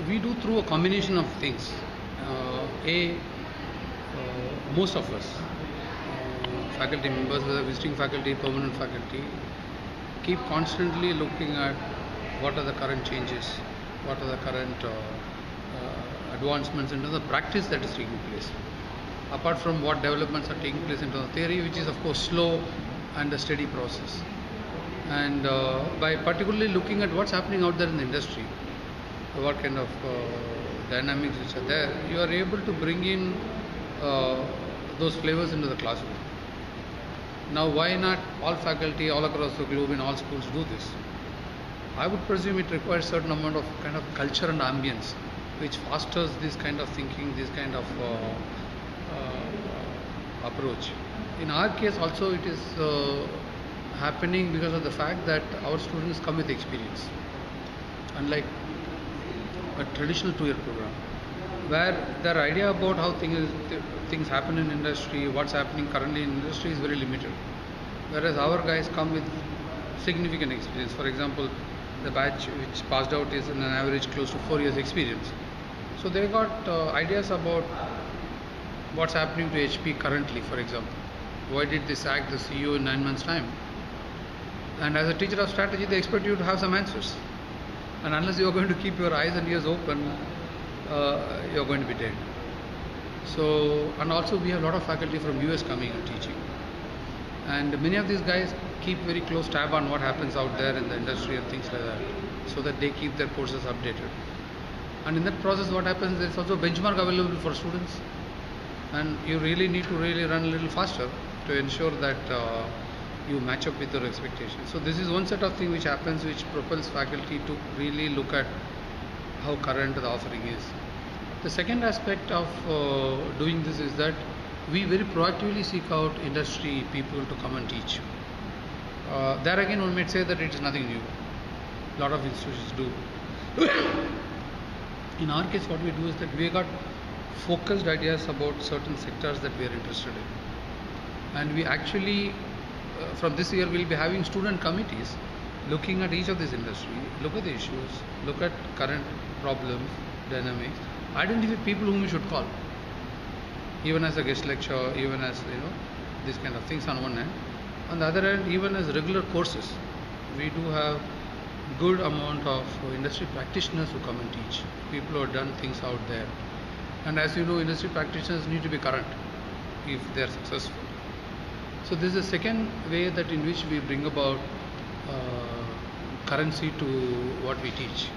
We do through a combination of things. Most of us, faculty members, whether visiting faculty, permanent faculty, keep constantly looking at what are the current changes, what are the current advancements into the practice that is taking place. Apart from what developments are taking place into the theory, which is of course slow and a steady process. And by particularly looking at what's happening out there in the industry, what kind of dynamics which are there, you are able to bring in those flavors into the classroom. Now, why not all faculty all across the globe in all schools do this? I would presume it requires certain amount of kind of culture and ambience, which fosters this kind of thinking, this kind of approach. In our case, also, it is happening because of the fact that our students come with experience, unlike a traditional two-year program, where their idea about how things happen in industry, what's happening currently in industry is very limited. Whereas our guys come with significant experience. For example, the batch which passed out is in an average close to 4 years experience. So they got ideas about what's happening to HP currently, for example. Why did they sack the CEO in 9 months' time? And as a teacher of strategy, they expect you to have some answers. And unless you are going to keep your eyes and ears open, you are going to be dead. So, and also we have a lot of faculty from US coming and teaching. And many of these guys keep very close tab on what happens out there in the industry and things like that, so that they keep their courses updated. And in that process, what happens, there's also benchmark available for students. And you really need to really run a little faster to ensure that you match up with your expectations. So this is one set of things which happens, which propels faculty to really look at how current the offering is. The second aspect of doing this is that we very proactively seek out industry people to come and teach. There again, one might say that it is nothing new. A lot of institutions do. In our case, what we do is that we got focused ideas about certain sectors that we are interested in. And we actually, from this year, we'll be having student committees looking at each of these industries, look at the issues, look at current problems, dynamics, identify people whom we should call, even as a guest lecturer, even as, these kind of things on one hand. On the other hand, even as regular courses, we do have good amount of industry practitioners who come and teach, people who have done things out there. And as you know, industry practitioners need to be current if they are successful. So this is the second way that in which we bring about currency to what we teach.